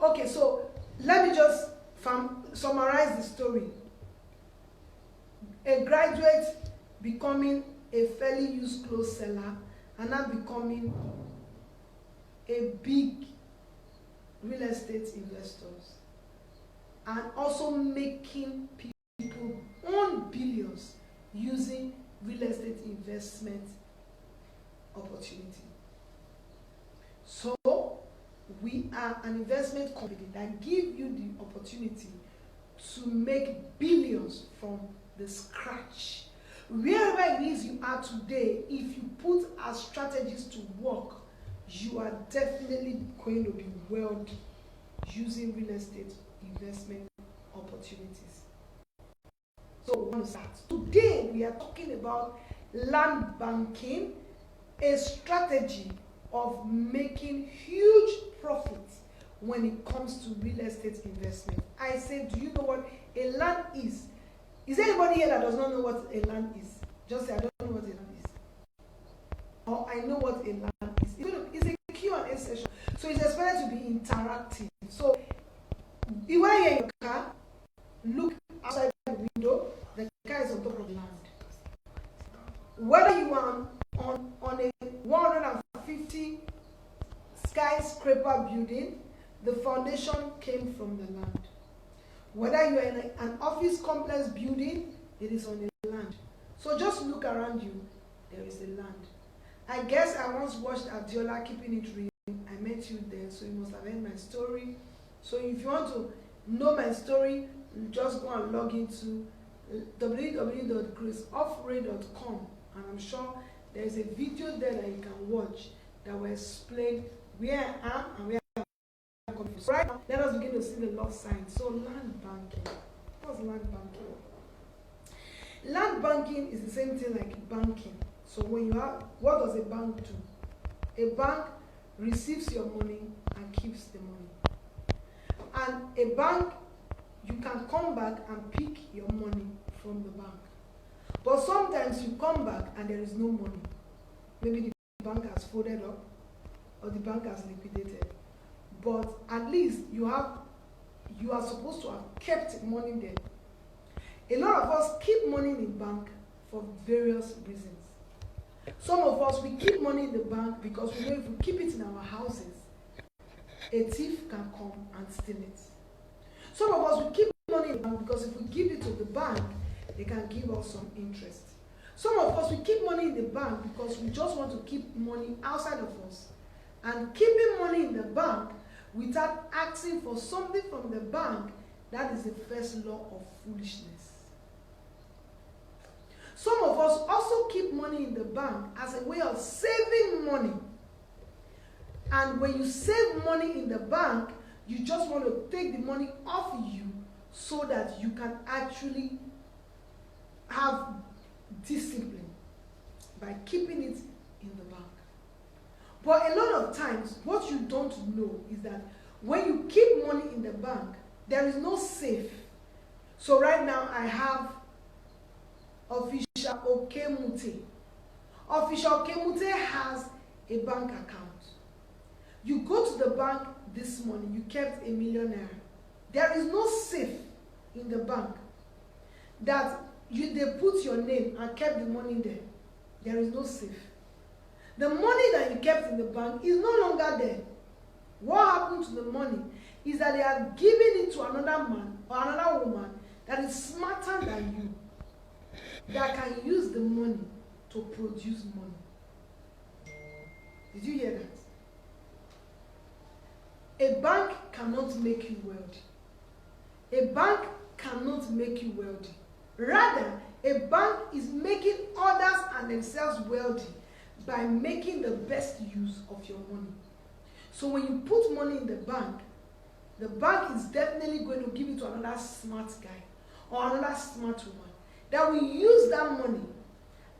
okay, so let me just summarize the story. A graduate becoming a fairly used clothes seller and now becoming a big real estate investors, and also making people earn billions using real estate investment opportunity. So we are an investment company that give you the opportunity to make billions from the scratch. Wherever it is you are today, if you put our strategies to work, you are definitely going to be wealthy using real estate investment opportunities. So we want to start. Today we are talking about land banking, a strategy of making huge profits when it comes to real estate investment. I say, do you know what a land is? Is there anybody here that does not know what a land is? Just say, I don't know what a land is. Or I know what a land is. It's a Q&A session. So it's expected to be interactive. So if you are in your car, look outside the window, the car is on top of the land. Whether you are on a 150 skyscraper building, the foundation came from the land. Whether you are in an office complex building, it is on the land. So just look around you, there is a land. I guess I once watched Adiola Keeping It Real. I met you there, so you must have heard my story. So if you want to know my story, just go and log into www.graceofray.com, and I'm sure there is a video there that you can watch that will explain where I am and where I am coming from. So right now, let us begin to see the love sign. So land banking. What's land banking? Land banking is the same thing like banking. So when you have, what does a bank do? A bank receives your money and keeps the money. And a bank, you can come back and pick your money from the bank. But sometimes you come back and there is no money. Maybe the bank has folded up or the bank has liquidated. But at least you are supposed to have kept money there. A lot of us keep money in the bank for various reasons. Some of us, we keep money in the bank because we know if we keep it in our houses, a thief can come and steal it. Some of us, we keep money in the bank because if we give it to the bank, they can give us some interest. Some of us, we keep money in the bank because we just want to keep money outside of us. And keeping money in the bank without asking for something from the bank, that is the first law of foolishness. Some of us also keep money in the bank as a way of saving money. And when you save money in the bank, you just want to take the money off you so that you can actually have discipline by keeping it in the bank. But a lot of times, what you don't know is that when you keep money in the bank, there is no safe. So right now, I have Official Okemute. Official Okemute has a bank account. You go to the bank this morning, you kept ₦1 million. There is no safe in the bank that they put your name and kept the money there. There is no safe. The money that you kept in the bank is no longer there. What happened to the money is that they are giving it to another man or another woman that is smarter than you, that can use the money to produce money. Did you hear that? A bank cannot make you wealthy. A bank cannot make you wealthy. Rather, a bank is making others and themselves wealthy by making the best use of your money. So when you put money in the bank is definitely going to give it to another smart guy or another smart woman that will use that money.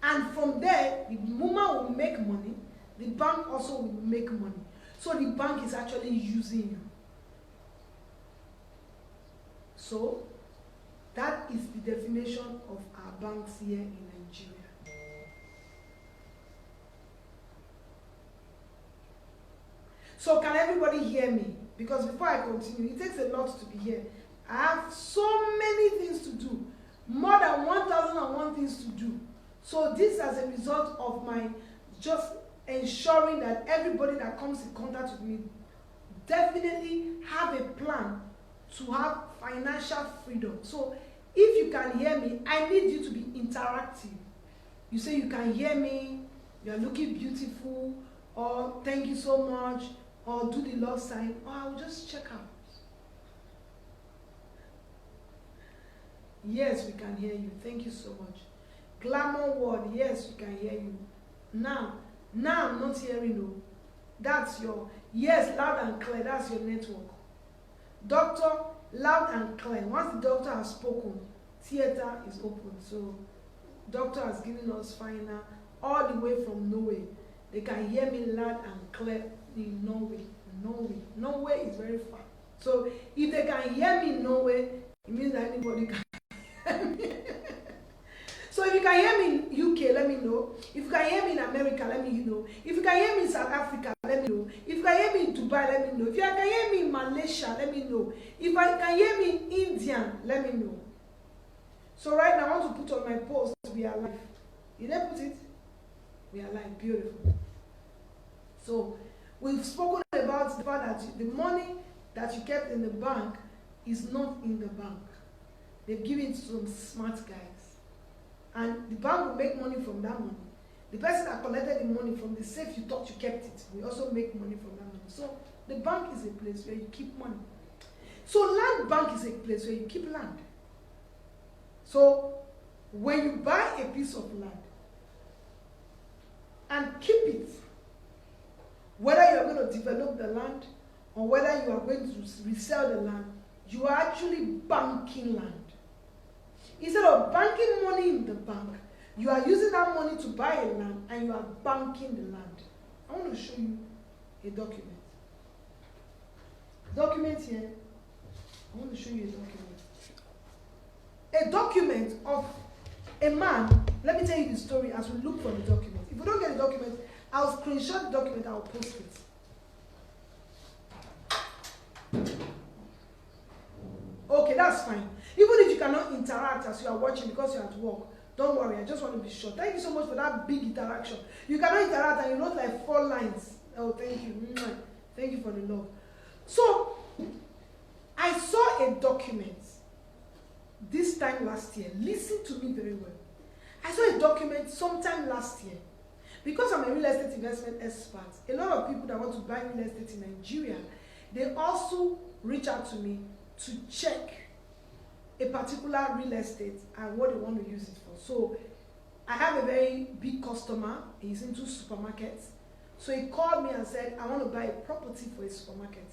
And from there, the woman will make money, the bank also will make money. So the bank is actually using you. So that is the definition of our banks here in Nigeria. So can everybody hear me? Because before I continue, it takes a lot to be here. I have so many things to do, more than 1,001 things to do. So this as a result of my just ensuring that everybody that comes in contact with me definitely have a plan to have financial freedom. So if you can hear me, I need you to be interactive. You say you can hear me, you are looking beautiful, or thank you so much, or do the love sign, or I'll just check out. Yes, we can hear you. Thank you so much. Glamour word, yes, we can hear you. Now I'm not hearing you. That's your, yes, loud and clear, that's your network. Doctor, loud and clear. Once the doctor has spoken, theater is open. So doctor has given us final, all the way from Norway. They can hear me loud and clear in Norway. Norway is very far. So if they can hear me in Norway, it means that anybody can hear me. So if you can hear me in UK, let me know. If you can hear me in America, let me know. If you can hear me in South Africa, let me know. If you can hear me in Dubai, let me know. If you can hear me in Malaysia, let me know. If I can hear me in India, let me know. So right now, I want to put on my post, we are live. You didn't put it? We are live. Beautiful. So we've spoken about the fact that the money that you kept in the bank is not in the bank. They've given it to some smart guys. And the bank will make money from that money. The person that collected the money from the safe you thought you kept it will also make money from that money. So the bank is a place where you keep money. So land bank is a place where you keep land. So when you buy a piece of land and keep it, whether you are going to develop the land or whether you are going to resell the land, you are actually banking land. Instead of banking money in the bank, you are using that money to buy a land and you are banking the land. I want to show you a document. Document here. I want to show you a document. A document of a man. Let me tell you the story as we look for the document. If we don't get the document, I'll screenshot the document, I'll post it. Okay, that's fine. Even if you cannot interact as you are watching because you're at work, don't worry, I just want to be sure. Thank you so much for that big interaction. You cannot interact and you wrote like 4 lines. Oh, thank you. Thank you for the love. So, I saw a document this time last year. Listen to me very well. I saw a document sometime last year. Because I'm a real estate investment expert, a lot of people that want to buy real estate in Nigeria, they also reach out to me to check a particular real estate and what they want to use it for. So I have a very big customer. He's into supermarkets. So he called me and said, I want to buy a property for a supermarket.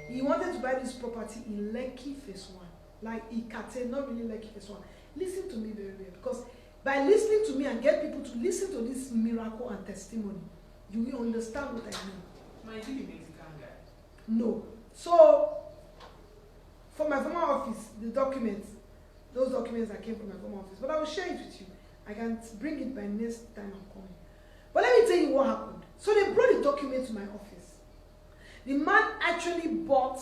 He wanted to buy this property in Lekki Phase 1. Like Ikate, not really Lekki Phase 1. Listen to me very well, because by listening to me and get people to listen to this miracle and testimony, you will understand what I mean. My Mexican guy. No. So for my former office, the documents, those documents that came from my former office, but I will share it with you. I can bring it by next time I'm coming. But let me tell you what happened. So they brought the document to my office. The man actually bought,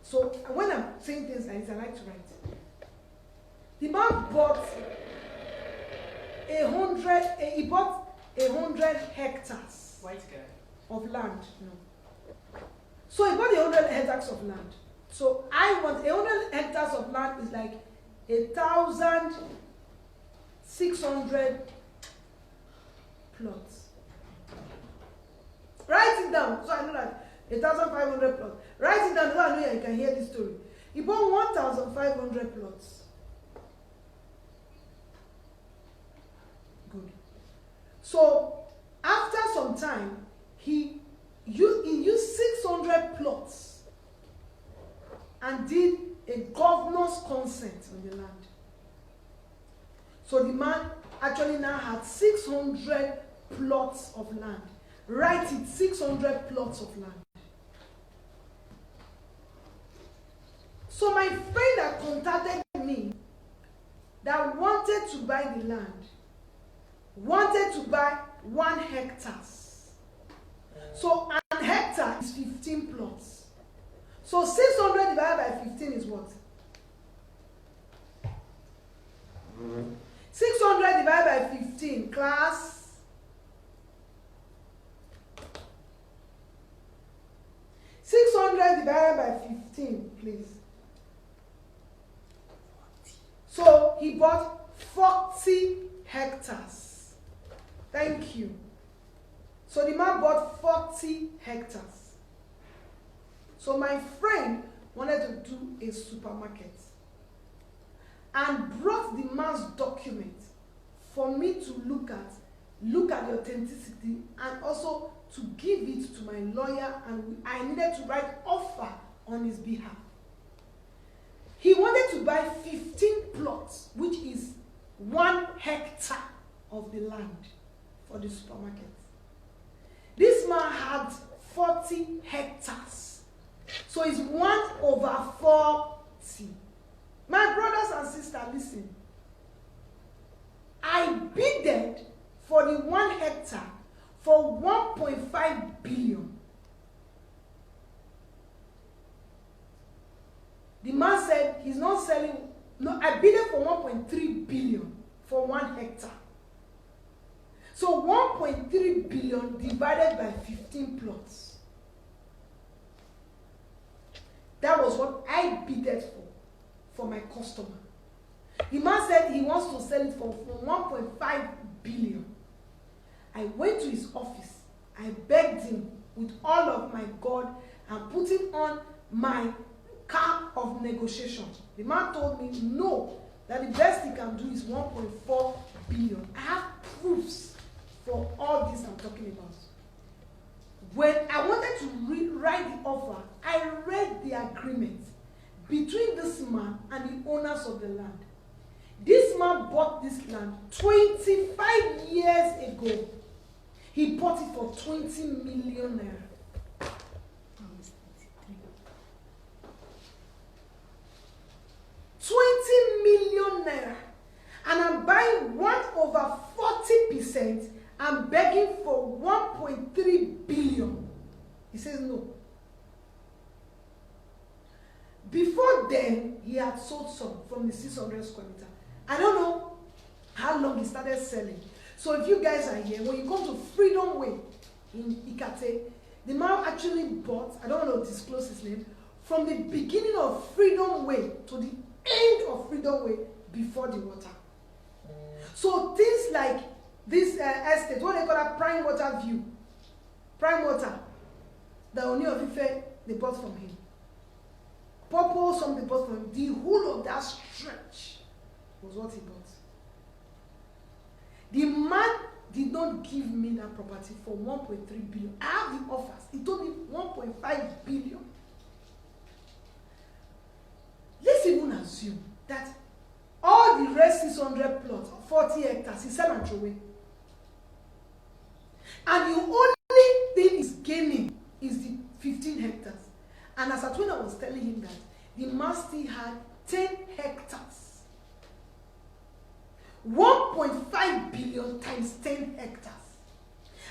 so when I'm saying things like this, I like to write. The man bought he bought 100 hectares. White guy. Of land. No. So he bought 100 hectares of land. So I want 100 hectares of land is like 1,600 plots. Write it down so I know that 1,500 plots. Write it down so I know you can hear this story. He bought 1,500 plots. Good. So after some time, he used 600 plots and did a governor's consent on the land. So the man actually now had 600 plots of land. Write it, 600 plots of land. So my friend that contacted me that wanted to buy the land, wanted to buy 1 hectare. So an hectare hectare is 15 plots. So 600 divided by 15 is what? 600 divided by 15, class. 600 divided by 15, please. So he bought 40 hectares. Thank you. So the man bought 40 hectares. So my friend wanted to do a supermarket and brought the man's document for me to look at the authenticity, and also to give it to my lawyer, and I needed to write offer on his behalf. He wanted to buy 15 plots, which is 1 hectare of the land for the supermarket. This man had 40 hectares. So it's 1/40. My brothers and sisters, listen. I bidded for the 1 hectare for 1.5 billion. The man said he's not selling. No, I bidded for 1.3 billion for 1 hectare. So 1.3 billion divided by 15 plots. That was what I bidded for my customer. The man said he wants to sell it for 1.5 billion. I went to his office. I begged him with all of my God and putting on my cap of negotiation. The man told me no, that the best he can do is 1.4 billion. I have proofs for all this I'm talking about. When I wanted to write the offer, I read the agreement between this man and the owners of the land. This man bought this land 25 years ago. He bought it for 20 million naira. 20 million naira. And I'm buying 1/40%. I'm begging for 1.3 billion. He says no. Before then, he had sold some from the 600 square meter. I don't know how long he started selling. So if you guys are here, when you come to Freedom Way in Ikate, the man actually bought, I don't want to disclose his name, from the beginning of Freedom Way to the end of Freedom Way before the water. So things like this estate, what they call a prime water view, prime water, the Oni of Ife, they bought from him. Purple, some they bought from him. The whole of that stretch was what he bought. The man did not give me that property for 1.3 billion. I have the offers. He told me 1.5 billion. Let's even assume that all the rest 600 plots, 40 hectares, he sell and throw away. And the only thing he's gaining is the 15 hectares. And as Atwina was telling him that, the man still had 10 hectares. 1.5 billion times 10 hectares.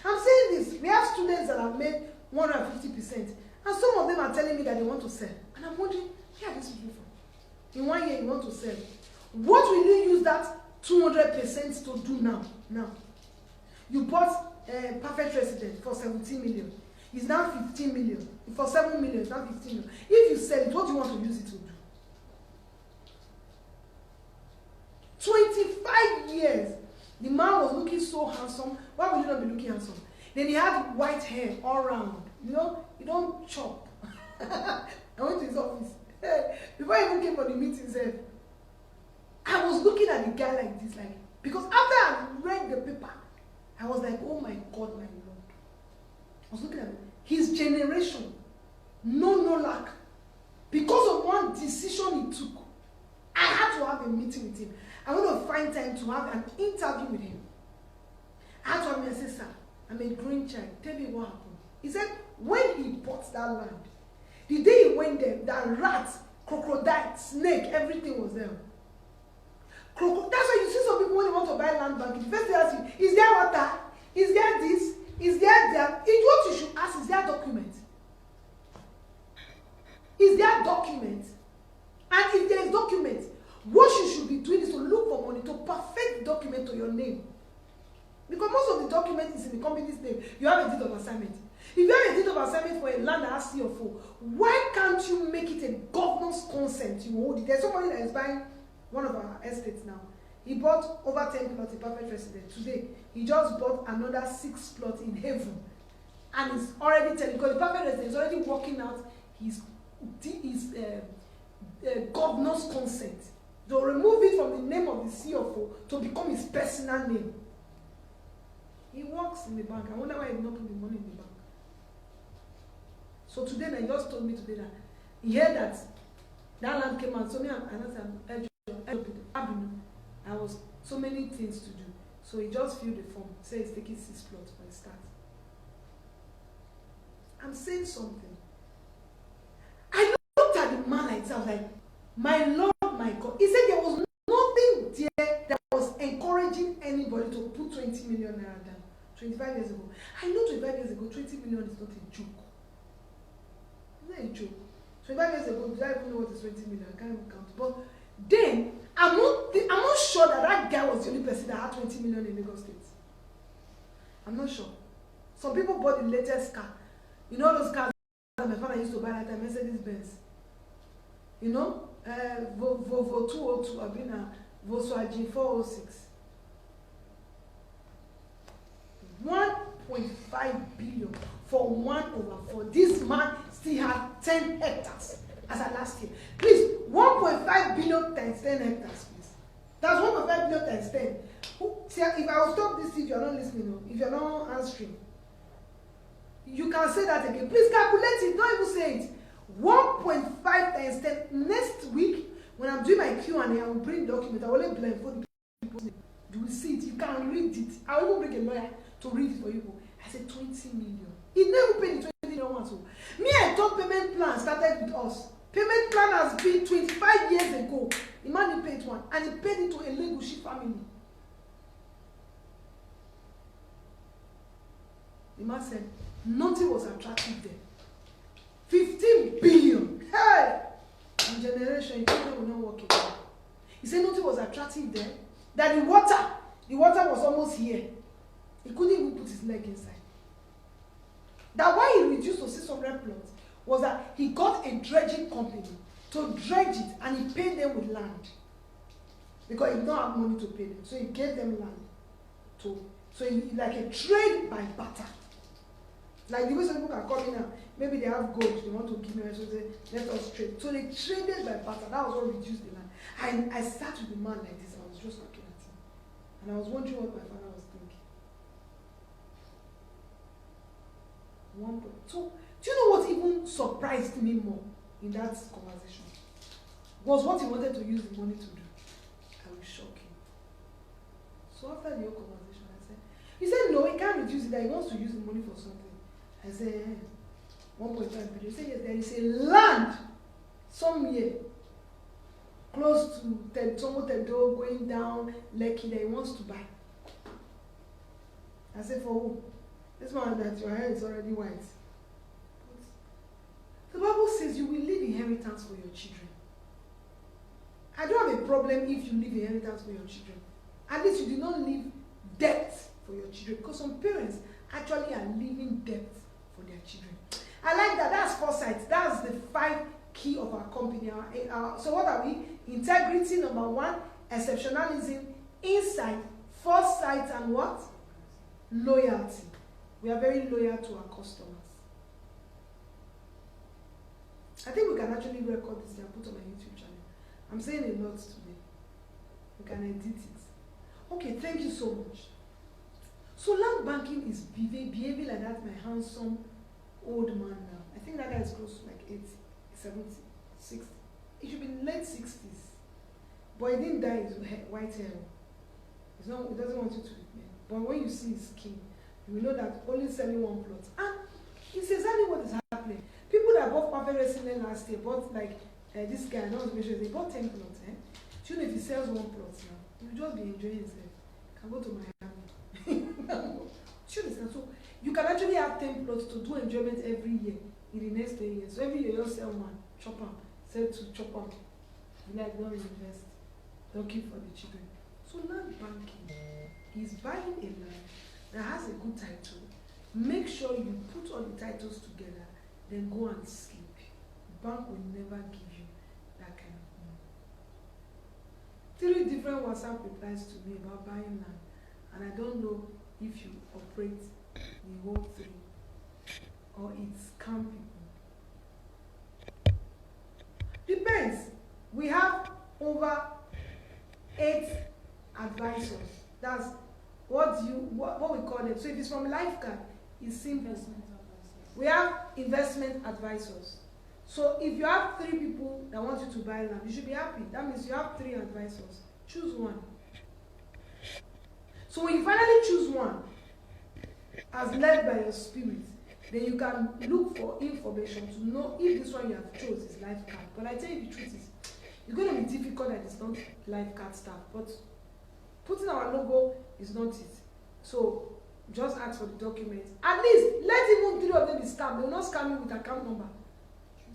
I'm saying this. We have students that have made 150%. And some of them are telling me that they want to sell. And I'm wondering, where are these people from? In 1 year, you want to sell. What will you use that 200% to do now? You bought a perfect resident for 17 million. It's now 15 million. For 7 million, it's now 15 million. If you sell it, what do you want to use it to do? 25 years. The man was looking so handsome. Why would he not be looking handsome? Then he had white hair all around. You know, you don't chop. I went to his office. Before I even came for the meeting, I was looking at the guy like this, because after I read the paper, I was like, oh my God, my Lord. I was looking at his generation, no lack. Because of one decision he took, I had to have a meeting with him. I want to find time to have an interview with him. I had to have him and say, sir, I'm a green child. Tell me what happened. He said, when he bought that land, the day he went there, that rat, crocodile, snake, everything was there. That's why you see some people when they want to buy land bank, the first thing they ask you, is there water? Is there this? Is there that? What you should ask is there document. Is there document? And if there is document, what you should be doing is to look for money to perfect the document to your name. Because most of the document is in the company's name. You have a deed of assignment. If you have a deed of assignment for a land that has CFO, why can't you make it a governor's consent? You hold it. There's somebody that is buying one of our estates now. He bought over 10 plots in perfect residence. Today, he just bought another 6 plots in heaven. And he's already telling, because the perfect residence is already working out his governor's consent. To remove it from the name of the CFO to become his personal name. He works in the bank. I wonder why he did not put the money in the bank. So today, they just told me today that he heard that land came out. So me and I was so many things to do. So he just filled the form. Say he's taking 6 plots for a start. I'm saying something. I looked at the man like that. I was like, my Lord, my God. He said there was nothing there that was encouraging anybody to put 20 million naira down 25 years ago. I know 25 years ago, 20 million is not a joke. It's not a joke. 25 years ago, do I even know what is 20 million? I can't even count. But then, I'm not sure that guy was the only person that had 20 million in Lagos State. I'm not sure. Some people bought the latest car. You know those cars that my father used to buy that time, Mercedes Benz. You know, Volvo 202, I've been a Volkswagen 406. 1.5 billion for 1/4. This man still had 10 hectares as at last year. Please, 1.5 billion times 10 hectares, please. That's 1.5 billion times 10. See, if I will stop this, if you're not listening, if you're not answering, you can say that again. Please calculate it. Don't even say it. 1.5 times 10. Next week, when I'm doing my Q&A, I will bring document. I will only blindfold people. You will see it. You can read it. I will even bring a lawyer to read it for you. I said 20 million. He never paid the 20 million once. Me, I thought payment plan started with us. Payment plan has been 25 years ago. The man he paid one, and he paid it to a Legushi family. The man said nothing was attractive there. 15 billion. Hey! In generation, you think will not work again. He said nothing was attractive there. That the water was almost here. He couldn't even put his leg inside. That why he reduced to 600 plots was that he got a dredging company to dredge it, and he paid them with land. Because he did not have money to pay them. So he gave them land. So he, like a trade by barter. Like the way some people can come in now, maybe they have gold, they want to give me, so they let us trade. So they traded by barter. That was what reduced the land. And I sat with the man like this. I was just looking at him. And I was wondering what my father was thinking. So, do you know what even surprised me more in that conversation? Was what he wanted to use the money to do. I was shocking. So after the whole conversation, I said, he said no, he can't reduce it, that he wants to use the money for something. I said, 1.5 billion. He said, yes, there is a land somewhere close to Tedo, going down Lekki that he wants to buy. I said, for who? This man that your hair is already white. But the Bible says you will leave inheritance for your children. I don't have a problem if you leave inheritance for your children. At least you did not leave debt for your children, because some parents actually are leaving debt for their children. I like that. That's foresight. That's the 5 key of our company. So what are we? Integrity, number 1. Exceptionalism, insight, foresight, and what? Loyalty. We are very loyal to our customers. I think we can actually record this and put on my YouTube channel. I'm saying a lot today. We can edit it. Okay, thank you so much. So land banking is behaving like that, my handsome old man now. I think that guy is close to like 80, 70, 60. He should be in late 60s. But he didn't dye his white hair. He doesn't want you to admit. But when you see his skin, you will know that only selling 1 plot. And it's exactly what is happening. People that bought perfect resident last year bought like this guy, I don't want to mention, they bought 10 plots. Do you know if he sells 1 plot now, he will just be enjoying himself. Can go to Miami. No. So you can actually have 10 plots to do enjoyment every year. in the next 10 years. So every year you just sell one, chop am, sell two, chop am. You like don't invest, don't keep for the children. So land banking is buying a land that has a good title. Make sure you put all the titles together, then go and sleep. Bank will never give you that kind of money. 3 different WhatsApp replies to me about buying land, and I don't know if you operate the whole 3 or it's scam people. Depends. We have over 8 advisors. That's what we call it. So if it's from Lifecard, it's simple. We have investment advisors. So if you have 3 people that want you to buy land, you should be happy. That means you have 3 advisors. Choose one. So when you finally choose one, as led by your spirit, then you can look for information to know if this one you have chose is Lifecard. But I tell you the truth is, it's going to be difficult that it's not Lifecard staff. But putting our logo is not it. So just ask for the documents. At least let even 3 of them be scammed. They will not scam you with account number.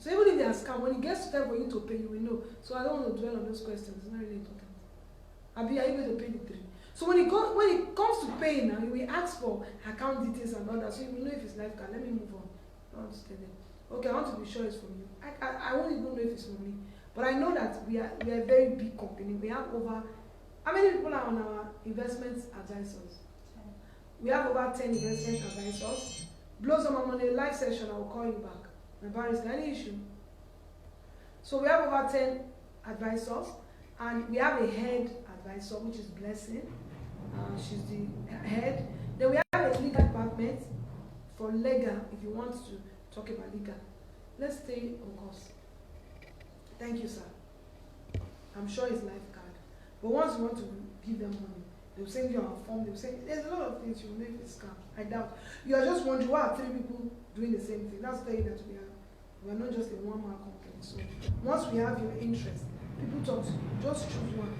So even if they are scammed, when it gets to time for you to pay, you will know. So I don't want to dwell on those questions. It's not really important. Abi, are you going to pay the 3? So when it comes to paying now, you will ask for account details and all that. So you will know if it's Lifecard. Let me move on. I don't understand it. Okay, I want to be sure it's from you. I won't even know if it's from me. But I know that we are a very big company. We have over, how many people are on our investment advisors? 10. We have over 10 investment advisors. Blow some money, live session, I will call you back. My barrister, any issue? So we have over 10 advisors, and we have a head advisor, which is Blessing. She's the head. Then we have a legal department for legal, if you want to talk about legal. Let's stay on course. Thank you, sir. I'm sure it's Lifecard. But once you want to give them money, they'll send you a form, they'll say, there's a lot of things you will know if it's scam. I doubt. You are just wondering why are 3 people doing the same thing. That's telling you that we are not just a one-man company. So once we have your interest, people talk to you, just choose one,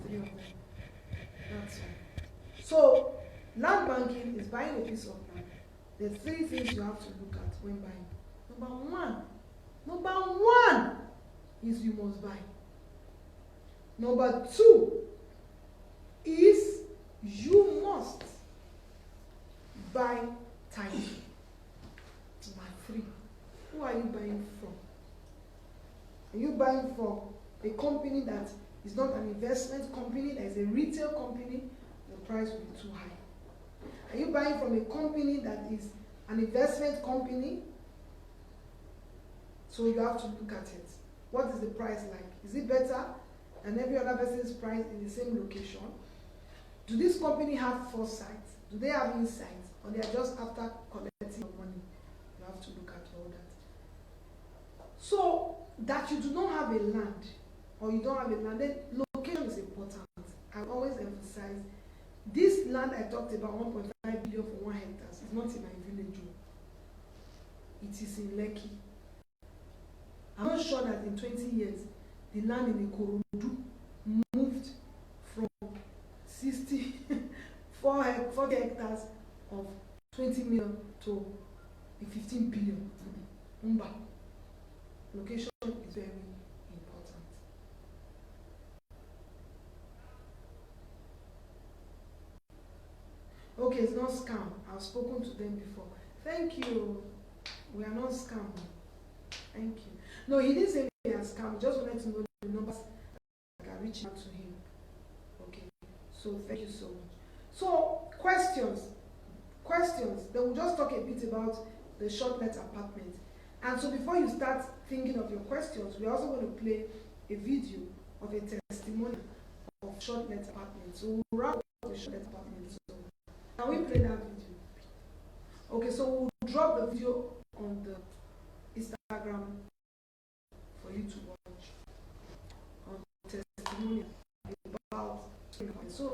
3 of them. That's all. So land banking is buying a piece of land. There's 3 things you have to look at when buying. Number one is you must buy. Number 2 is you must buy title. Number 3, who are you buying from? Are you buying from a company that is not an investment company, that is a retail company? The price will be too high. Are you buying from a company that is an investment company? So you have to look at it. What is the price like? Is it better than every other person's price in the same location? Do this company have foresight? Do they have insight? Or they are just after collecting your money? You have to look at all that. So that you do not have a land, or you don't have a land, then location is important. I always emphasize this land I talked about, 1.5 billion for 1 hectare, is not in my village. It is in Lekki. I'm not sure that in 20 years, the land in Ikorodu moved from 40 hectares of 20 million to 15 billion. Location is very important. Okay, it's not scam. I've spoken to them before. Thank you. We are not scam. Thank you. No, he didn't say we are scam. He just wanted to know the numbers that can reach out to him. Okay. So thank you so much. So questions. Then we'll just talk a bit about the short let apartment. And so before you start thinking of your questions, we're also going to play a video of a testimony of short let apartment. So we'll wrap up the short let apartment. So can we play that video? Okay, so we'll drop the video on the Instagram for you to watch on testimony about. So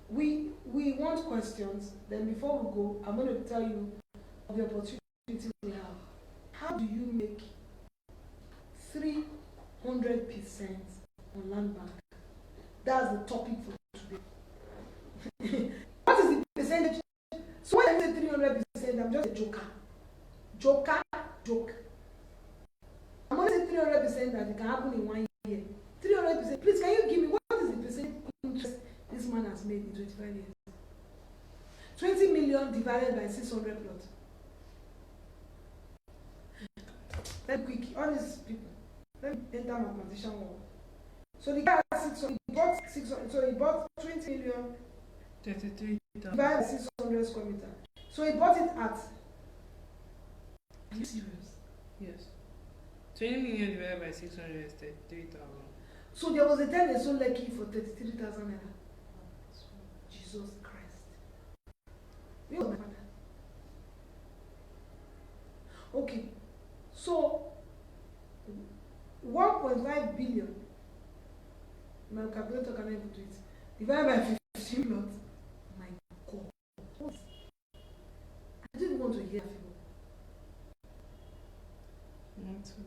we want questions. Then before we go, I'm going to tell you of the opportunities we have. How do you make 300% on land bank? That's the topic for today. What is the percentage? So when I say 300%, I'm just a joke. 300% that it can happen in 1 year? 300%. Please, can you give me what is the percent interest this man has made in 25 years? 20 million divided by 600 plots. Let me quick. All these people. Let me enter mathematician world. So the guy has 600. He bought 600. So he bought 20 million. 33,000. Divided by 600 square meter. So he bought it at. Are you serious? Yes. 20 million divided by 600 is 33,000. So there was a time they sold Lekki for 33,000 naira. Jesus Christ. You was my father. Okay. So 1.5 billion. My calculator cannot even do it. Divided by 15 plots. My God. I didn't want to hear people. 1, 2, 3,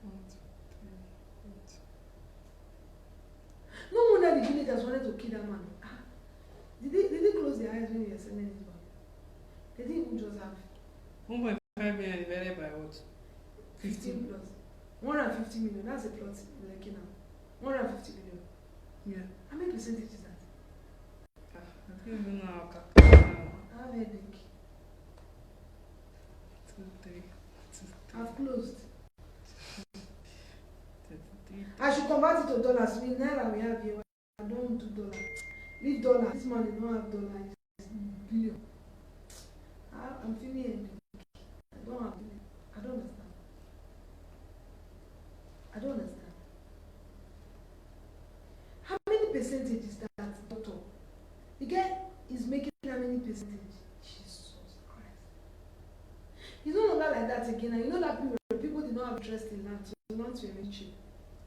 1, 2, 3, 8. No wonder the villagers wanted to kill that man. Did they close their eyes when they were selling his body? They didn't even just have 1.5 million divided by what? 15 plus 150 million. That's a plot like now. 150 million. Yeah. How many percentage is that? I don't even know how to calculate now. I have a headache. 2, 3, 2, 3. I've closed. 33. I should convert it to dollars. We naira we have here. I don't do dollar. Leave dollar. This man did not have dollar. It's billion. I'm feeling headache. I don't have billion. I don't understand. I don't understand. How many percentage is that, doctor? The guy is making how many percentage? Jesus Christ. It's no longer like that again. And you know that people did not have interest in land, so land were very cheap.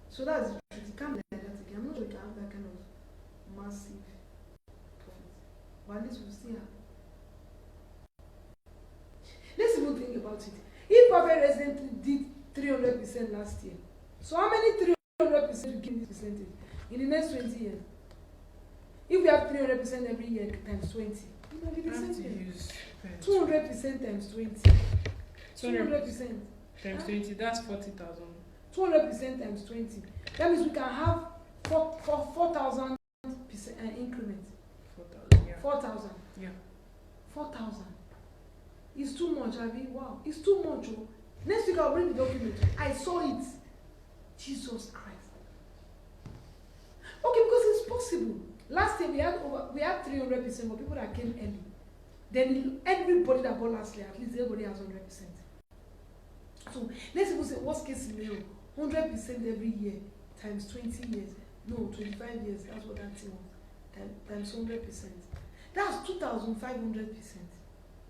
So that's the truth. It can't be like that again. I'm not sure we can have that kind of massive profit. But at least we'll still have. Let's even think about it. If perfect resident did 300% last year, so how many 300% will give this percentage in the next 20 years? If we have 300% every year times 20, it will be the same thing. 200% times 20. 200% times 20, that's 40,000. 200% times 20. That means we can have 4,000 increment. 4,000, yeah. 4,000. Yeah. 4,000. It's too much, Abby. Wow. It's too much. Oh. Next week I'll bring the document. I saw it. Jesus Christ. Okay, because it's possible. Last year we had 300% for people that came early. Then everybody that bought last year, at least everybody has 100%. So let's even say worst case scenario, 100% every year times 20 years. No, 25 years. That's what that thing was. Times 100%. That's 2,500%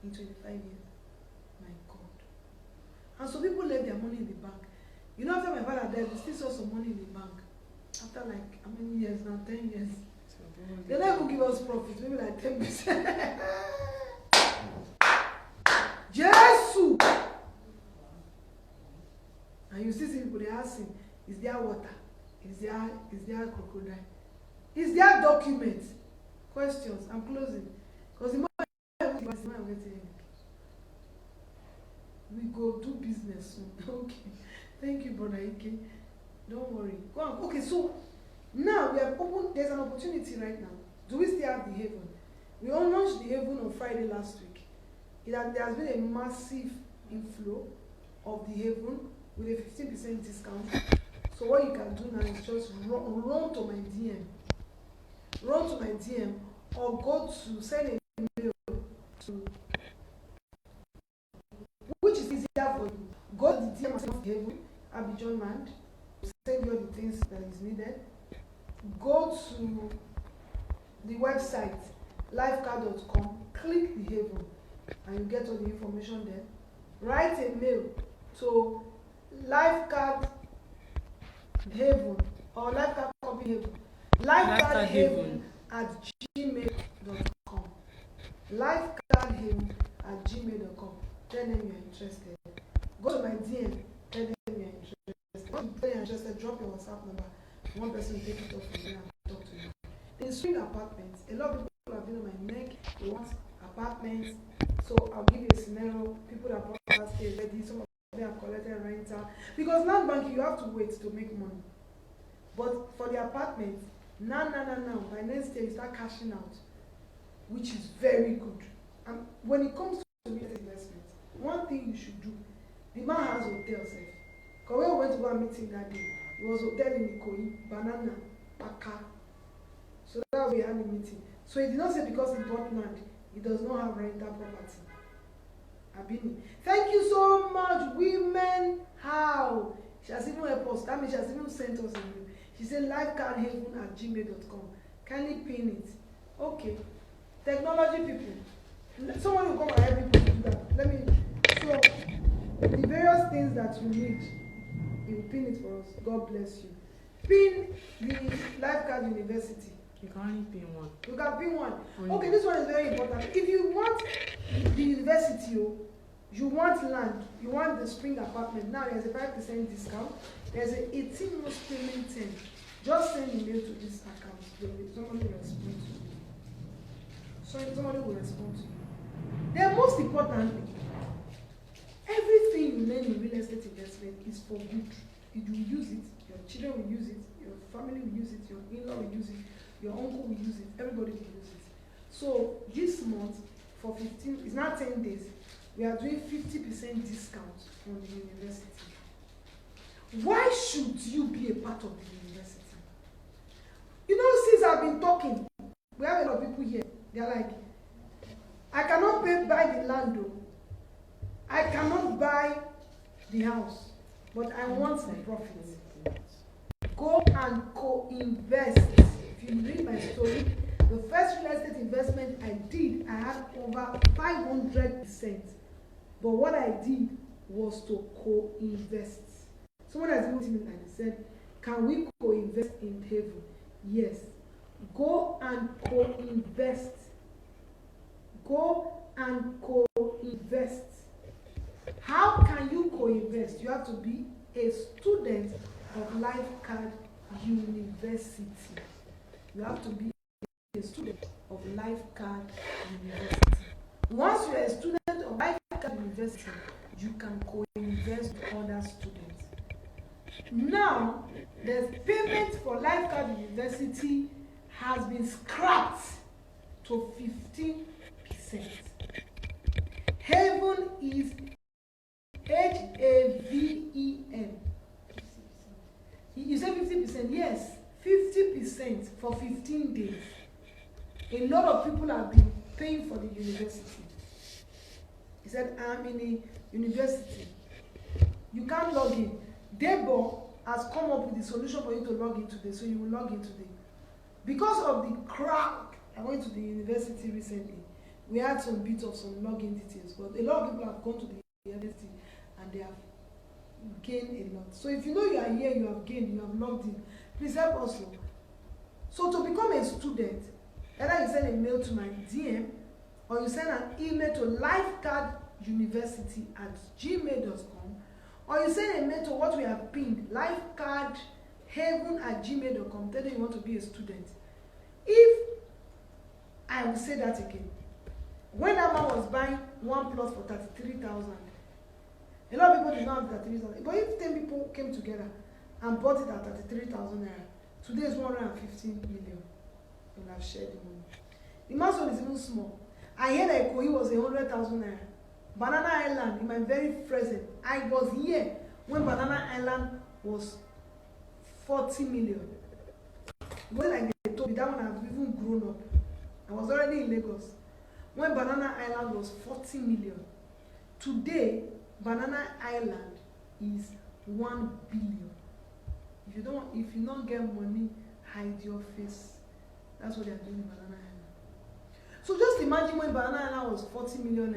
in 25 years. My God. And so people left their money in the bank. You know, after my father died, we still saw some money in the bank. After like how many years now? 10 years. They never give us profit, maybe like 10%. Jesus! And you see people they asking, is there water? Is there crocodile? Is there documents? Questions. I'm closing. Because the more I'm getting we go do business soon. Okay. Thank you, Brother Ike. Don't worry. Go on. Okay, so now we have opened, there's an opportunity right now. Do we still have the Haven? We all launched the Haven on Friday last week. There has been a massive inflow of the Haven with a 15% discount. So what you can do now is just run to my DM. Run to my DM or go to send a mail to, which is easier for you. Go to the DM of Haven, Abidjan Land, send you all the things that is needed. Go to the website lifecard.com, click the Haven, and you get all the information there. Write a mail to Lifecard Haven or Lifecard Copy Haven. Lifecard Haven at gmail.com. Lifecard Haven at gmail.com. Tell them you're interested. Go to my DM. Tell them you're interested. If you're interested, drop your WhatsApp number. One person will take it off from there and talk to you. Then swing apartments. A lot of people have been on my neck. They want apartments. So I'll give you a scenario. People that bought last year ready. Some of they have collected rental. Because land banking, you have to wait to make money. But for the apartment, now, by next year you start cashing out, which is very good. And when it comes to real estate investment, one thing you should do, the man has hotel safe. Because when we went to go and meeting that day, it was hotel in Ikoyi, Banana, Paka. So that we had a meeting. So he did not say because he bought land, he does not have rental property. Abini. Thank you so much, women. How? She has even helped us. That means she has even sent us a mail. She said lifecardhaven@gmail.com. Kindly pin it. Okay. Technology people. Someone will come and help people to do that. Let me. So, the various things that you need, you will pin it for us. God bless you. Pin the Lifecard University. You can only pin one. You can pin one. Only. Okay, this one is very important. If you want the university, you want land, you want the spring apartment, now there's a 5% discount. There's an 18 months payment term. Just send email to this account. Somebody will respond to you. Somebody will respond to you. Then most importantly, everything you learn in real estate investment is for good. You will use it, your children will use it, your family will use it, your in-law will use it, your uncle will use it, everybody will use it. So this month, for 15, it's not 10 days, we are doing 50% discount on the university. Why should you be a part of the university? You know, since I've been talking, we have a lot of people here. They're like, I cannot buy the land though. I cannot buy the house, but I want the profit. Go and co-invest. If you read my story, the first real estate investment I did, I had over 500%. But what I did was to co-invest. Someone has written to me and said, can we co-invest in Haven? Yes. Go and co-invest. Go and co-invest. How can you co-invest? You have to be a student of Lifecard University. You have to be a student of Lifecard University. Once you are a student of Lifecard University, you can co-invest with other students. Now, the payment for Lifecard University has been scrapped to 15%. Haven is HAVEN. You say 50%? Yes, 50% for 15 days. A lot of people have been paying for the university. He said, I'm in a university. You can't log in. Debo has come up with the solution for you to log in today, so you will log in today. Because of the crowd, I went to the university recently. We had some bits of some login details, but a lot of people have gone to the university and they have gained a lot. So if you know you are here, you have gained, you have logged in, please help us. So to become a student, either you send a mail to my DM or you send an email to lifecarduniversity@gmail.com, or you send a mail to what we have pinned, lifecardhaven@gmail.com, telling you want to be a student. If I will say that again, when that man was buying one plot for 33,000, a lot of people did not have 33,000. But if 10 people came together and bought it at 33,000 naira, today is 115 million. They will have shared the money. The man's one is even small. I heard that Ikoyi was 100,000 naira. Banana Island, in my very present, I was here when Banana Island was 40 million. It wasn't like they told me, that one had even grown up. I was already in Lagos when Banana Island was 40 million. Today, Banana Island is 1 billion. If you don't get money, hide your face. That's what they are doing in Banana Island. So just imagine when Banana Island was 40 million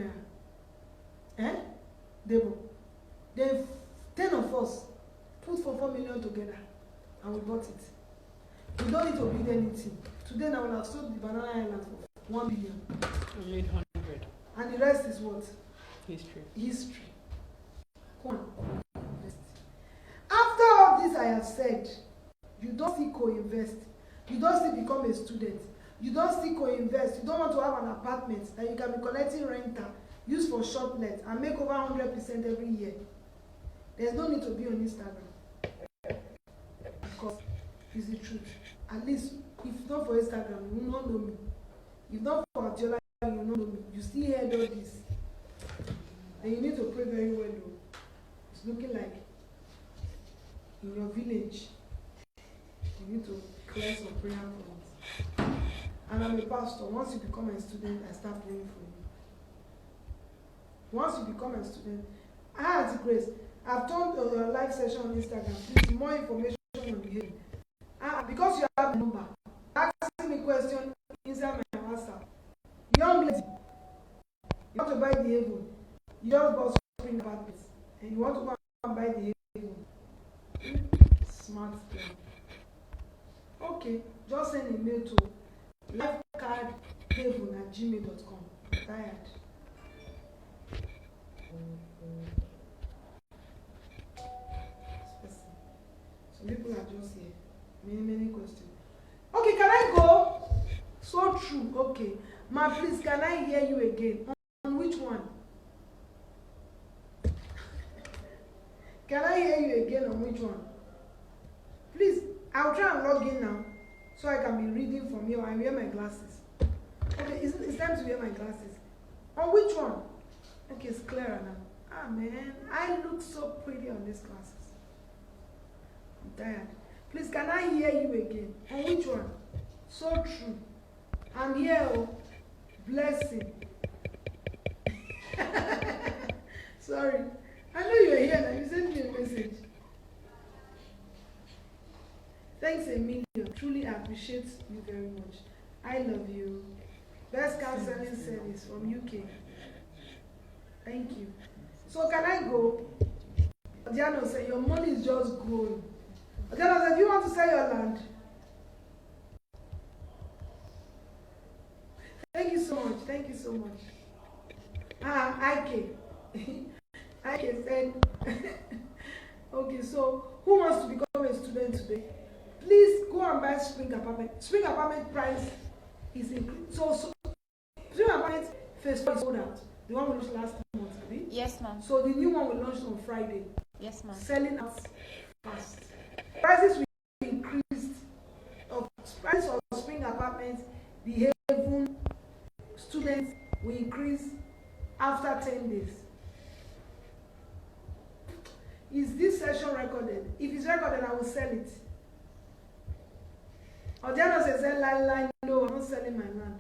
naira. Debo. Then 10 of us put for 4 million together and we bought it. We don't need to build anything. Today I will have sold the Banana Island for 1 billion. We made 100. And the rest is what? History. Come on. After all this I have said, you don't still co-invest. You don't still become a student. You don't still co-invest. You don't want to have an apartment that you can be collecting rental, use for short let, and make over 100% every year. There's no need to be on Instagram because it's the truth. At least if not for Instagram, you will not know me. If not for Adiola, you will not know me. You still heard all this. And you need to pray very well though. It's looking like in your village, you need to clear some prayer points. And I'm a pastor. Once you become a student, I start praying for you. Once you become a student, I had grace. I've turned a live session on Instagram. Please, more information on the hearing. Because you have a number, asking me question inside my WhatsApp. Young lady, you want to buy the heaven. You just bought spring apartments and you want to go and buy the heaven. Smart girl. Okay, just send a mail to lifecardhaven@gmail.com. Tired. Some people are just here. Many questions. Okay, can I go? So true. Okay. Ma, please, can I hear you again? On which one? Can I hear you again on which one? Please, I'll try and log in now so I can be reading from here. I wear my glasses. Okay, it's time to wear my glasses. On which one? Okay, it's clearer now. Ah, man, I look so pretty on these glasses. I'm tired. Please, can I hear you again? On which one? So true. I'm here, oh. Blessing. Sorry. I know you're here now. You sent me a message. Thanks a million. Truly appreciate you very much. I love you. Best counseling service from UK. Thank you. So can I go? Diana said your money is just growing. Diana said, do you want to sell your land? Thank you so much. Thank you so much. IK. IK said, okay, so who wants to become a student today? Please go and buy Spring Apartment. Spring Apartment price is increased. So Spring Apartment phase 4 is sold out. The one we launched last month, right? Yes, ma'am. So the new one we launched on Friday. Yes, ma'am. Selling out fast. Prices will increase. Price of Spring Apartments, the Haven students will increase after 10 days. Is this session recorded? If it's recorded, I will sell it. Odiano says, no, I'm not selling my land.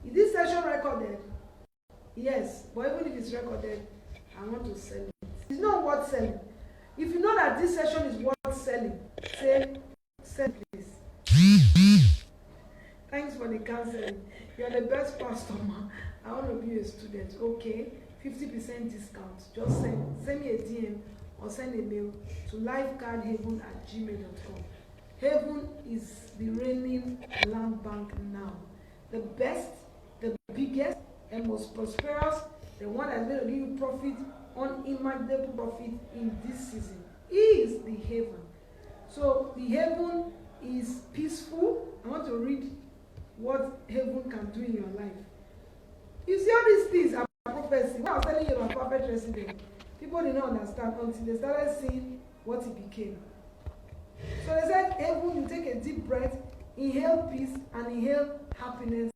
Is this session recorded? Yes, but even if it's recorded, I want to sell it. It's not worth selling. If you know that this session is worth selling, say, sell please. Thanks for the counseling. You're the best pastor, ma. I want to be a student. Okay, 50% discount. Just send me a DM or send a mail to lifecardhaven@gmail.com. Haven is the reigning land bank now. The best, the biggest, and most prosperous, the one that's going to give you profit, unimaginable profit in this season, is the Haven. So the Haven is peaceful. I want to read what Haven can do in your life. You see all these things are prophecy. When I was telling you about perfect resident, people did not understand until they started seeing what it became. So they said, Haven, you take a deep breath, inhale peace, and inhale happiness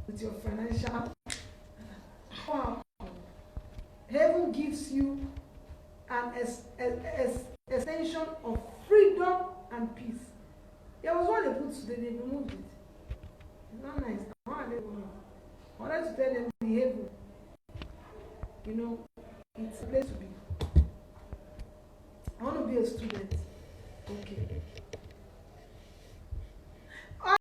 with your financial. Wow. Heaven gives you an extension of freedom and peace. There was one they put today, they removed it. It's not nice. I wanted to tell them the Haven, you know, it's a place to be. I want to be a student. Okay. I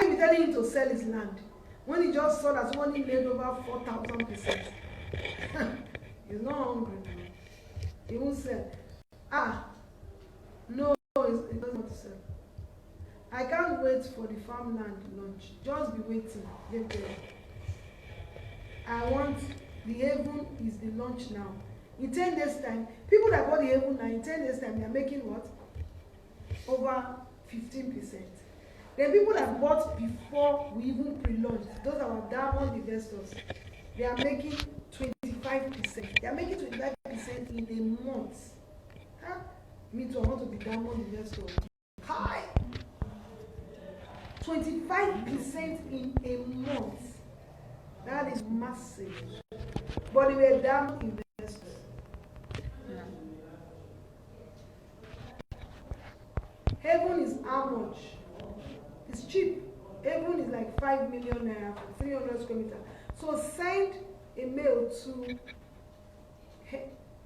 can be telling him to sell his land. When he just saw that somebody made over 4,000%. He's not hungry now. He won't sell. No, it doesn't want to sell. I can't wait for the farmland launch. Just be waiting. I want the Haven is the launch now. In 10 days time, people that bought the Haven now, in 10 days time, they are making what? Over 15%. Then people that bought before we even pre-launch, those are our diamond investors, they are making 25%. They are making 25% in a month. Me too, I want to be diamond investor. Hi! 25% in a month. That is massive. But they were diamond investors. Yeah. Heaven is how much? It's cheap. Heaven is like 5 million naira for 300 square meters. So send a mail to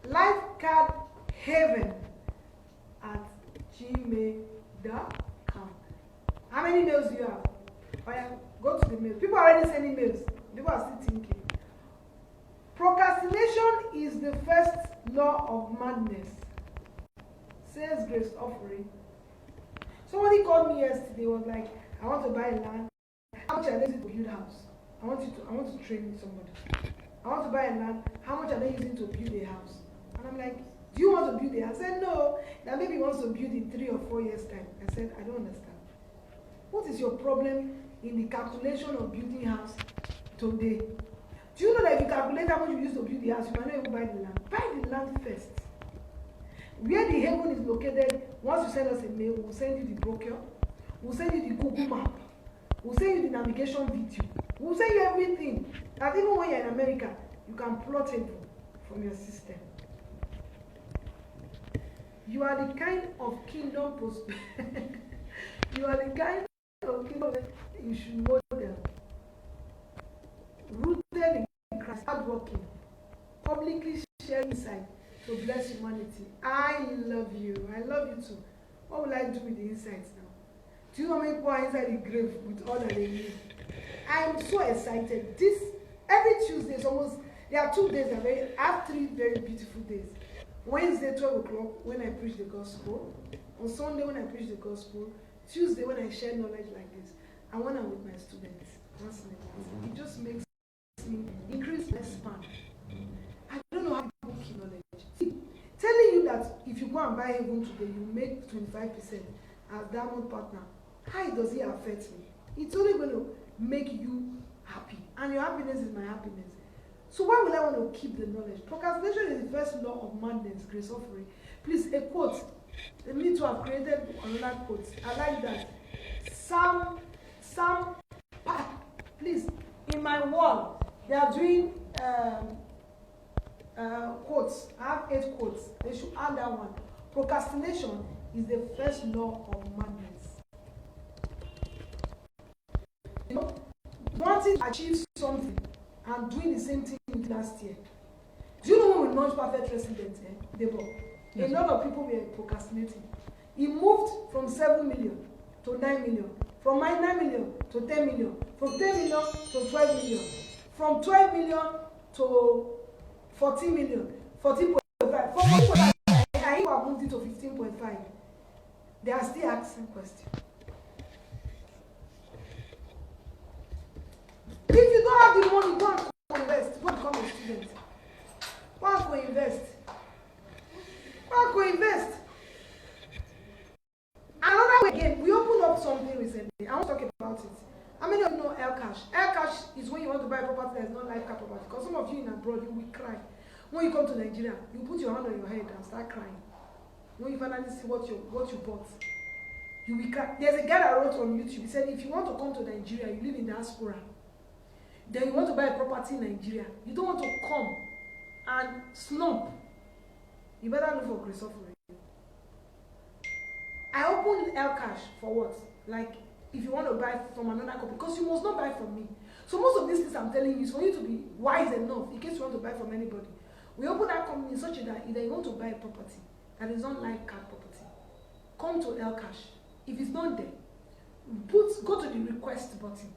Lifecard Heaven at gmail.com. How many mails do you have? Oh yeah, go to the mail. People are already sending mails. People are still thinking. Procrastination is the first law of madness. Says Grace Offering. Somebody called me yesterday, was like, I want to buy land. How much are they using to build a house? I want to train somebody. I want to buy a land. How much are they using to build a house? And I'm like, do you want to build a house? I said, no. That maybe he wants to build in 3 or 4 years' time. I said, I don't understand. What is your problem in the calculation of building a house today? Do you know that if you calculate how much you use to build the house, you might not even buy the land? Buy the land first. Where the heaven is located, once you send us a mail, we'll send you the brochure, we'll send you the Google map, we'll send you the navigation video, we'll send you everything. That even when you're in America, you can plot it from your system. You are the kind of kingdom you are the kind of kingdom you should model. Rooted in Christ, hardworking, publicly sharing insight to bless humanity. I love you. I love you too. What will I do with the insights now? Do you want me to pour inside the grave with all that they need? I am so excited. This every Tuesday is almost. There are 2 days that I have 3 very beautiful days. Wednesday 12 o'clock when I preach the gospel. On Sunday when I preach the gospel. Tuesday when I share knowledge like this. And when I'm with my students. Once in a while. It just makes me increase my span. I don't know how people keep knowledge. See, telling you that if you go and buy heaven today, you make 25% as diamond partner. How does it affect me? It's only going to make you happy. And your happiness is my happiness. So why would I want to keep the knowledge? Procrastination is the first law of madness, Grace Offering. Please, a quote. They need to have created another quote. I like that. Please, in my wall, they are doing quotes. I have 8 quotes. They should add that one. Procrastination is the first law of madness. You know, wanting to achieve something and doing the same thing last year. Do you know when we launched Perfect Resident, Debo? A lot of people were procrastinating. It moved from 7 million to 9 million, from 9 million to 10 million, from 10 million to 12 million, from 12 million to 14 million, 14.5. From 14.5, I think we have moved it to 15.5. They are still asking questions. If you don't have the money, go and invest. Go and become a student. Go and go invest. Go and go invest. Another way again, we opened up something recently. I want to talk about it. How many of you know air cash? Air cash is when you want to buy a property that is not Lifecard property. Because some of you in abroad, you will cry. When you come to Nigeria, you put your hand on your head and start crying. When you finally see what you bought, you will cry. There's a guy that wrote on YouTube. He said, if you want to come to Nigeria, you live in diaspora. Then you want to buy a property in Nigeria. You don't want to come and slump. You better look for Grace Offering. I opened Air Cash for what? Like, if you want to buy from another company, because you must not buy from me. So most of these things I'm telling you is for you to be wise enough in case you want to buy from anybody. We open that company in such a that either you want to buy a property that is not Lifecard property, come to Air Cash. If it's not there, go to the request button,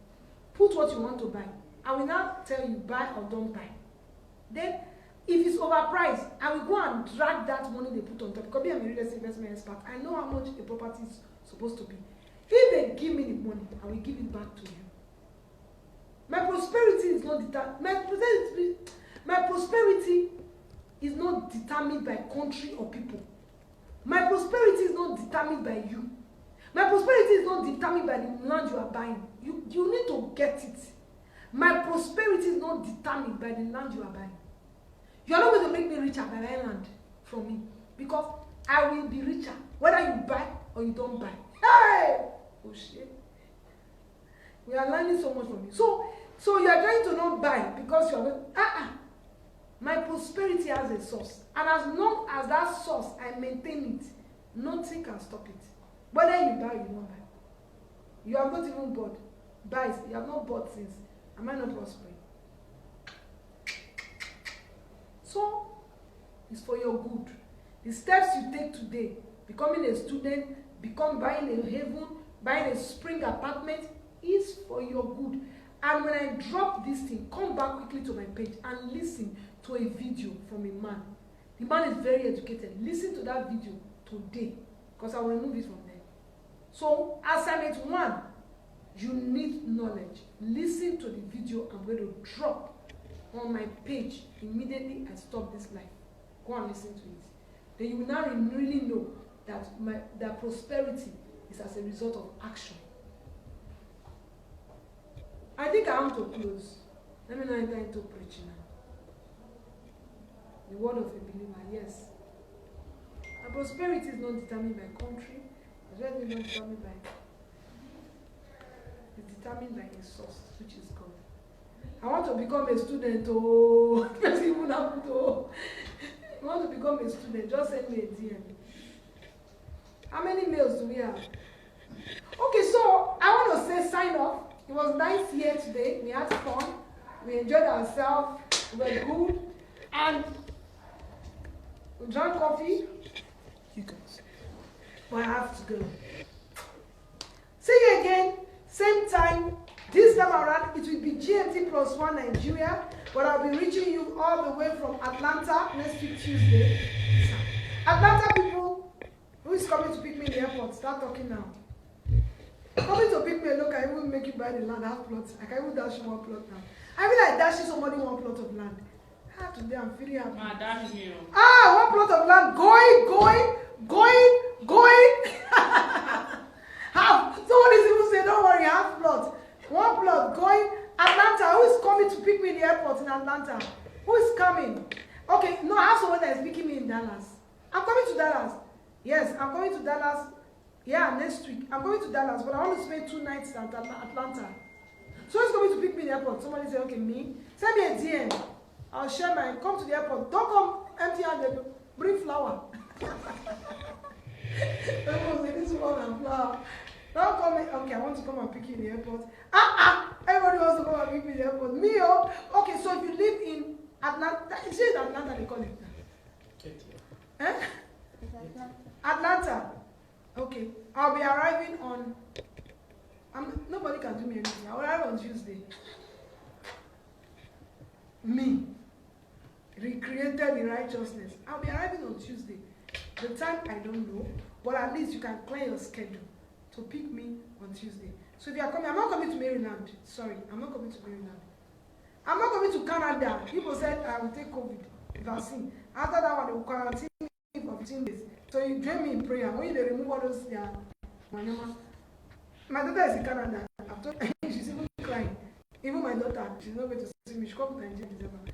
put what you want to buy. I will now tell you buy or don't buy. Then, if it's overpriced, I will go and drag that money they put on top. Because I'm a real estate investment expert, I know how much a property is supposed to be. If they give me the money, I will give it back to you. My prosperity is not determined by country or people. My prosperity is not determined by you. My prosperity is not determined by the land you are buying. You need to get it. My prosperity is not determined by the land you are buying. You are not going to make me rich by buying land from me. Because I will be richer, whether you buy or you don't buy. Hey! Oh shit. We are learning so much from you. So you are trying to not buy because you are my prosperity has a source. And as long as that source I maintain it, nothing can stop it. Whether you buy or you don't buy. You have not even bought. Buys, you have not bought since. Am I not prospering? So, it's for your good. The steps you take today, becoming a student, buying a haven, buying a spring apartment, is for your good. And when I drop this thing, come back quickly to my page and listen to a video from a man. The man is very educated. Listen to that video today, because I will remove it from there. So, assignment 1, you need knowledge. Listen to the video I'm going to drop on my page immediately I stop this live. Go and listen to it. Then you will now really know that prosperity is as a result of action. I think I want to close. Let me not enter into preaching now. The word of a believer, yes. And prosperity is not determined by country. It's not determined by. It's determined by a source, which is God. I want to become a student. Oh, that's even happened. Oh, you want to become a student? Just send me a DM. How many mails do we have? Okay, so I want to say sign off. It was nice here today. We had fun. We enjoyed ourselves. We were good. And we drank coffee. You guys. But I have to go. See you again. Same time. This time around, it will be GMT plus 1 Nigeria. But I'll be reaching you all the way from Atlanta next week Tuesday. Atlanta people, who is coming to pick me in the airport? Start talking now. Coming to pick me, look, I even make you buy the land, half plots. I can even dash you 1 plot now. I mean, like dashing somebody 1 plot of land. Today I'm feeling happy. Dash me. 1 plot of land, going. Half. Someone is even saying, don't worry, half plot. 1 plot, going. Atlanta, who is coming to pick me in the airport in Atlanta? Who is coming? Okay, no, I have someone that is picking me in Dallas. I'm coming to Dallas. Yes, I'm coming to Dallas. Yeah, next week. I'm going to Dallas, but I want to spend 2 nights at Atlanta. So who's coming to pick me in the airport? Somebody say, okay, me. Send me a DM. I'll share my, come to the airport. Don't come empty-handed. Bring flour. This one and flour. Don't come in. Okay, I want to come and pick you in the airport. Everybody wants to come and pick me in the airport. Me, oh. Okay, so if you live in Atlanta, is it Atlanta they call it? Eh? Atlanta. Okay, I'll be arriving on. Nobody can do me anything. I'll arrive on Tuesday. Me, recreated in righteousness. I'll be arriving on Tuesday. The time I don't know, but at least you can clear your schedule to pick me on Tuesday. So if you are coming, I'm not coming to Maryland. Sorry, I'm not coming to Maryland. I'm not coming to Canada. People said I will take COVID vaccine. After that one, they will quarantine me for 15 days. So you join me in prayer. When they remove all those, my daughter is in Canada. I've told her, she's even crying. Even my daughter, she's not going to see me. She comes to Nigeria in December.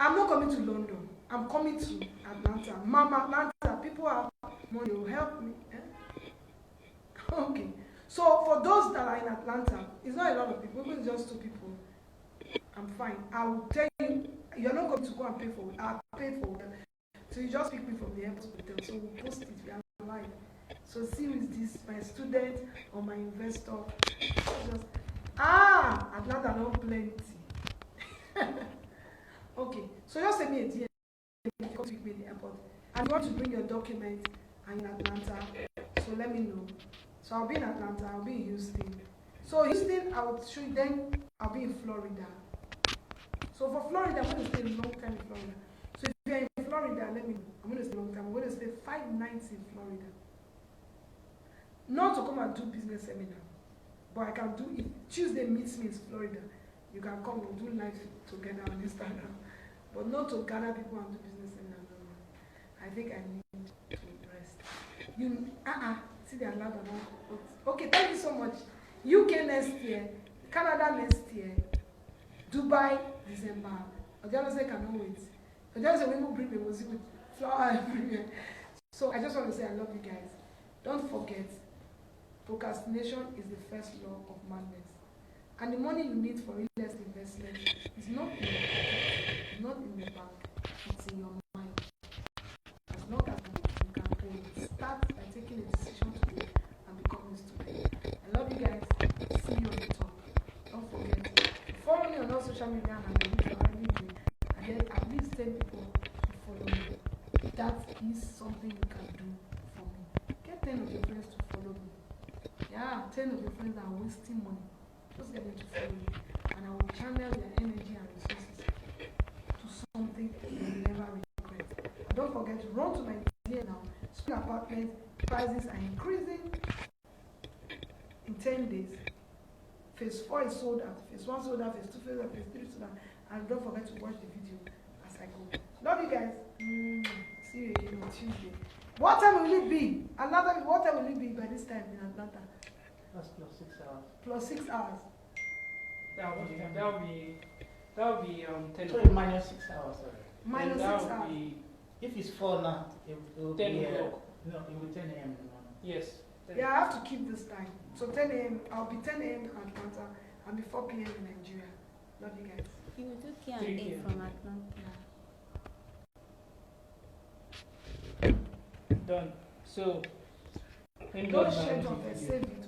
I'm not coming to London. I'm coming to Atlanta. Mama, Atlanta, people have money will help me. Eh? Okay. So for those that are in Atlanta, it's not a lot of people, even just 2 people. I'm fine. I will tell you, you're not going to go and pay for it. I'll pay for it. So you just pick me from the airport hotel. So we'll post it. We are live. So see who is this, my student or my investor? Just, Atlanta no plenty. Okay, so just send me a DM if you come to pick me in the airport. And you want to bring your document and in Atlanta, so let me know. So I'll be in Atlanta, I'll be in Houston. So Houston, I will show you, then I'll be in Florida. So for Florida, I'm going to stay a long time in Florida. So if you're in Florida, let me know. I'm going to stay a long time. I'm going to stay 5 nights in Florida. Not to come and do business seminar, but I can do it. Tuesday meets me in Florida. You can come and do live together on Instagram, but not to gather people and do business seminar. No. I think I need to rest. See the alert. Okay, thank you so much. UK next year, Canada next year, Dubai December. Ojalo say cannot wait. Ojalo say we will bring the music with flower everywhere. So I just want to say I love you guys. Don't forget, procrastination is the first law of madness. And the money you need for real estate investment is not in your pocket, it's not in the bank, it's in your mind. As long as you can hold it, start by taking a decision today and becoming a student. I love you guys. See you on the top. Don't forget to follow me on all social media and I'm which you're already doing. And then at least 10 people to follow me. That is something you can do for me. Get 10 of your friends to follow me. Yeah, 10 of your friends are wasting money. Just get them to follow me, and I will channel their energy and resources to something you will never regret. And don't forget to run to my Nigeria now. Spring apartment prices are increasing in 10 days. Phase 4 is sold out, phase 1 sold out, phase 2 sold out, phase 3 sold out. And don't forget to watch the video as I go. Love you guys. See you again on Tuesday. What time will it be? What time will it be by this time in Atlanta? That's plus 6 hours. Plus 6 hours. That would be 10 Sorry, o'clock. minus 6 hours. Sorry. Minus Then that 6 would hours. be If it's 4 now, it will 10 be o'clock. no, it will be 10 a.m. in the morning. Yes. 10. Yeah, I have to keep this time. So 10 a.m. I'll be 10 a.m. in Atlanta and be 4 p.m. in Nigeria. Love you guys. You will do Q&A 3 p.m. from Atlanta. Done. So, Don't share it off and save it.